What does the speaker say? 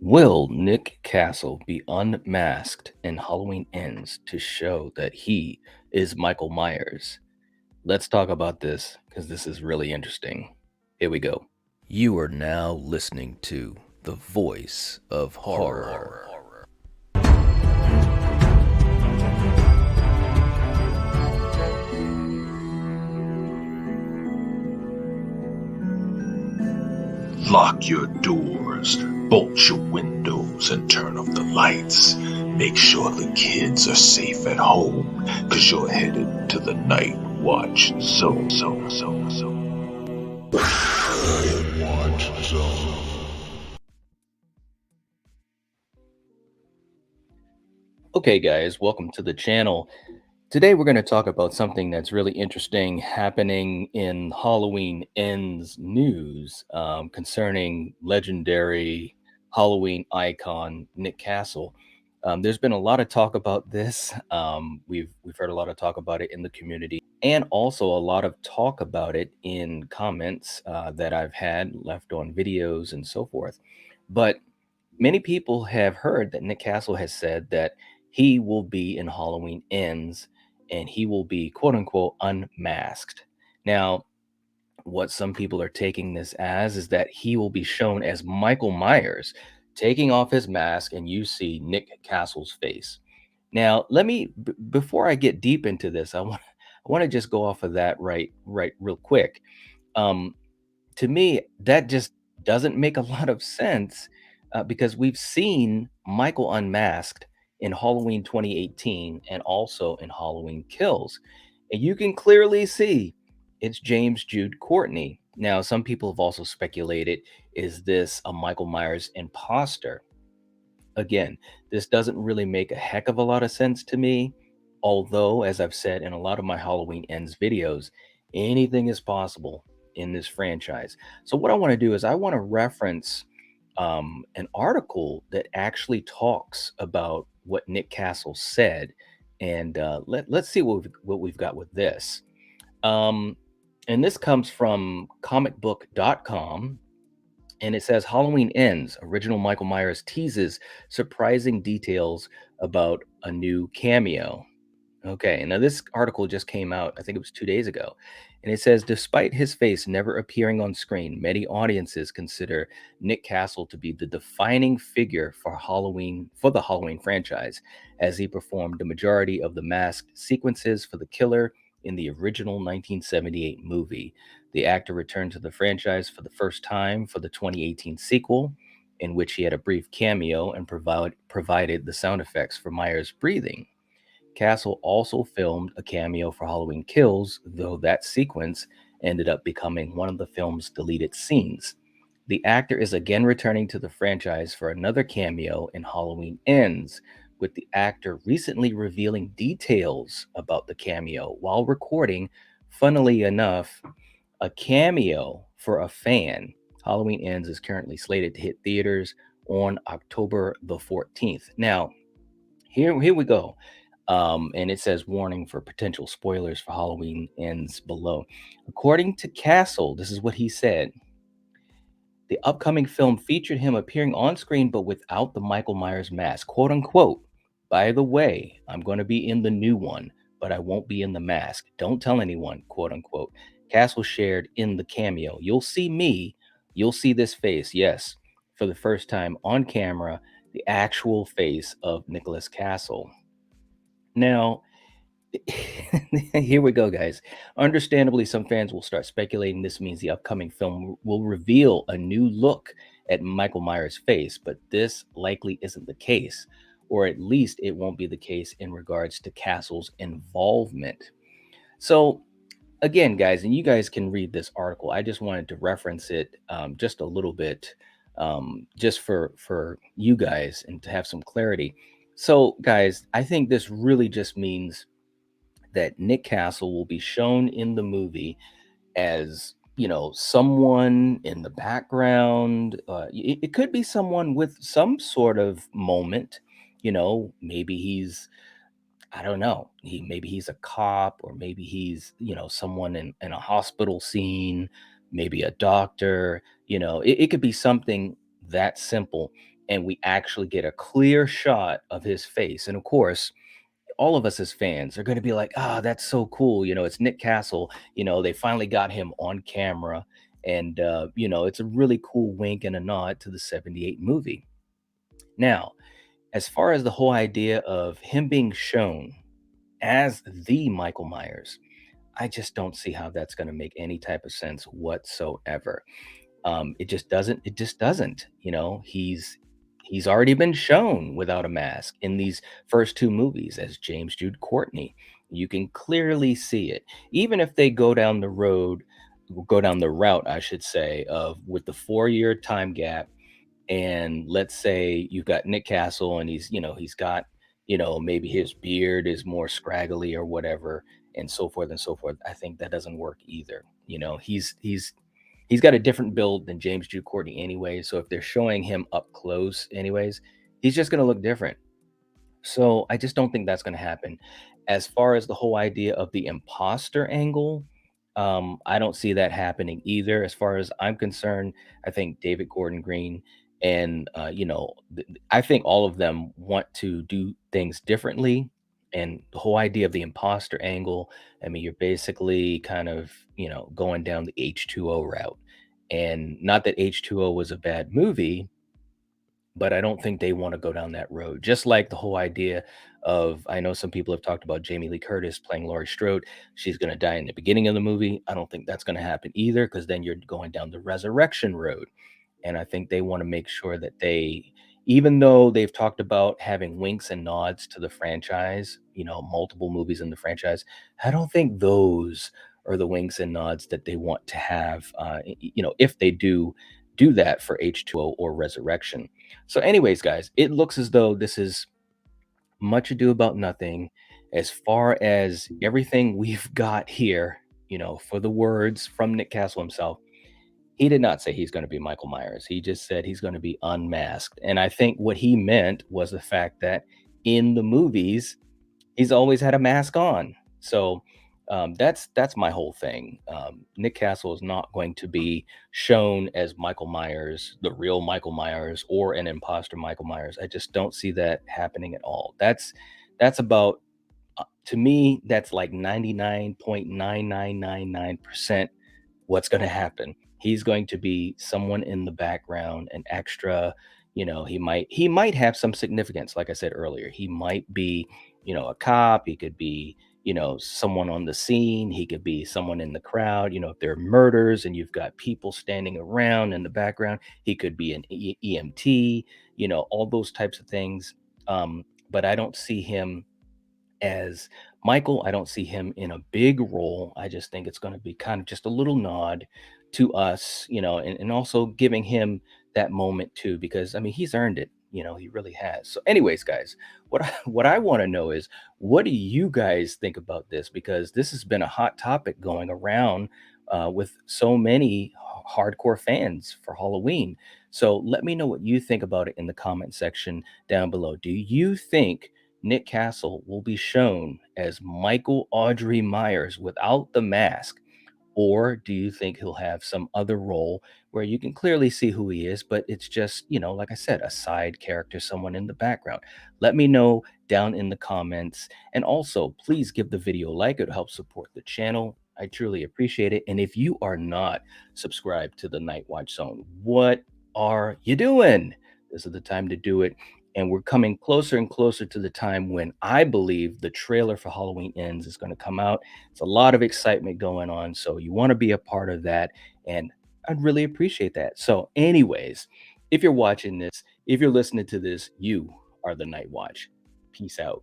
Will Nick Castle be unmasked in Halloween Ends to show that he is Michael Myers? Let's talk about this because this is really interesting. Here we go. You are now listening to the voice of horror. Lock your doors, bolt your windows, and turn off the lights. Make sure the kids are safe at home, cause you're headed to the Night Watch Zone. Night Watch Zone. Okay, guys, welcome to the channel. Today, we're going to talk about something that's really interesting happening in Halloween Ends news concerning legendary Halloween icon Nick Castle. There's been a lot of talk about this. We've heard a lot of talk about it in the community, and also a lot of talk about it in comments that I've had left on videos and so forth. But many people have heard that Nick Castle has said that he will be in Halloween Ends and he will be quote unquote unmasked. Now, what some people are taking this as is that he will be shown as Michael Myers taking off his mask and you see Nick Castle's face. Now, before I get deep into this, I want to just go off of that right real quick. Um to me, that just doesn't make a lot of sense because we've seen Michael unmasked in Halloween 2018 and also in Halloween Kills. And you can clearly see it's James Jude Courtney. Now, some people have also speculated, is this a Michael Myers imposter? Again, this doesn't really make a heck of a lot of sense to me. Although, as I've said in a lot of my Halloween Ends videos, anything is possible in this franchise. So, what I want to do is I want to reference an article that actually talks about what Nick Castle said. And let's see what we've got with this. Um, and this comes from comicbook.com, and it says Halloween Ends. Original Michael Myers teases surprising details about a new cameo. Okay, now this article just came out, I think it was 2 days ago. And it says, despite his face never appearing on screen, many audiences consider Nick Castle to be the defining figure for the Halloween franchise, as he performed the majority of the masked sequences for the killer in the original 1978 movie. The actor returned to the franchise for the first time for the 2018 sequel, in which he had a brief cameo and provided the sound effects for Myers' breathing. Castle also filmed a cameo for Halloween Kills, though that sequence ended up becoming one of the film's deleted scenes. The actor is again returning to the franchise for another cameo in Halloween Ends, with the actor recently revealing details about the cameo while recording, funnily enough, a cameo for a fan. Halloween Ends is currently slated to hit theaters on October the 14th. Now, here we go. And it says warning for potential spoilers for Halloween Ends below. According to Castle, this is what he said. The upcoming film featured him appearing on screen but without the Michael Myers mask, quote unquote. By the way, I'm going to be in the new one, but I won't be in the mask. Don't tell anyone, quote unquote. Castle shared in the cameo. You'll see me, you'll see this face, yes, for the first time on camera, the actual face of Nicholas Castle. Now, here we go, guys. Understandably, some fans will start speculating this means the upcoming film will reveal a new look at Michael Myers' face, but this likely isn't the case, or at least it won't be the case in regards to Castle's involvement. So, again, guys, and you guys can read this article. I just wanted to reference it just a little bit, just for you guys and to have some clarity. So, guys, I think this really just means that Nick Castle will be shown in the movie as, someone in the background. It could be someone with some sort of moment. Maybe he's, I don't know, maybe he's a cop, or maybe he's, someone in a hospital scene, maybe a doctor. It could be something that simple. and we actually get a clear shot of his face. And of course, all of us as fans are going to be like, "Ah, that's so cool." It's Nick Castle. They finally got him on camera. And, it's a really cool wink and a nod to the 78 movie. Now, as far as the whole idea of him being shown as the Michael Myers, I just don't see how that's going to make any type of sense whatsoever. It just doesn't. He's already been shown without a mask in these first two movies as James Jude Courtney. You can clearly see it. Even if they go down the route, I should say, of with the 4-year time gap, and let's say you've got Nick Castle and he's got, maybe his beard is more scraggly or whatever, and so forth and so forth. I think that doesn't work either. He's got a different build than James Jude Courtney anyway. So if they're showing him up close anyways, he's just gonna look different. So I just don't think that's going to happen. As far as the whole idea of the imposter angle, I don't see that happening either. As far as I'm concerned, I think David Gordon Green and I think all of them want to do things differently. And the whole idea of the imposter angle, I mean, you're basically kind of going down the H2O route. And not that H2O was a bad movie, but I don't think they wanna go down that road. Just like the whole idea of, I know some people have talked about Jamie Lee Curtis playing Laurie Strode. She's gonna die in the beginning of the movie. I don't think that's gonna happen either, because then you're going down the resurrection road. And I think they wanna make sure that even though they've talked about having winks and nods to the franchise, multiple movies in the franchise, I don't think those are the winks and nods that they want to have, if they do that for H2O or Resurrection. So, anyways, guys, it looks as though this is much ado about nothing as far as everything we've got here, for the words from Nick Castle himself. He did not say he's going to be Michael Myers. He just said he's going to be unmasked. And I think what he meant was the fact that in the movies, he's always had a mask on. So that's my whole thing. Nick Castle is not going to be shown as Michael Myers, the real Michael Myers, or an imposter Michael Myers. I just don't see that happening at all. That's about to me. That's like 99.9999% what's going to happen. He's going to be someone in the background, an extra. He might have some significance. Like I said earlier, he might be, a cop. He could be, someone on the scene. He could be someone in the crowd. If there are murders and you've got people standing around in the background, he could be an EMT. All those types of things. But I don't see him as Michael. I don't see him in a big role. I just think it's going to be kind of just a little nod to us, and also giving him that moment too, because I mean, he's earned it. He really has. So, anyways, guys, what I want to know is, what do you guys think about this? Because this has been a hot topic going around with so many hardcore fans for Halloween. So, let me know what you think about it in the comment section down below. Do you think Nick Castle will be shown as Michael Audrey Myers without the mask? Or do you think he'll have some other role where you can clearly see who he is, but it's just, like I said, a side character, someone in the background? Let me know down in the comments. And also, please give the video a like. It helps support the channel. I truly appreciate it. And if you are not subscribed to the Night Watch Zone, what are you doing? This is the time to do it. And we're coming closer and closer to the time when I believe the trailer for Halloween Ends is going to come out. It's a lot of excitement going on. So you want to be a part of that. And I'd really appreciate that. So, anyways, if you're watching this, if you're listening to this, you are the Night Watch. Peace out.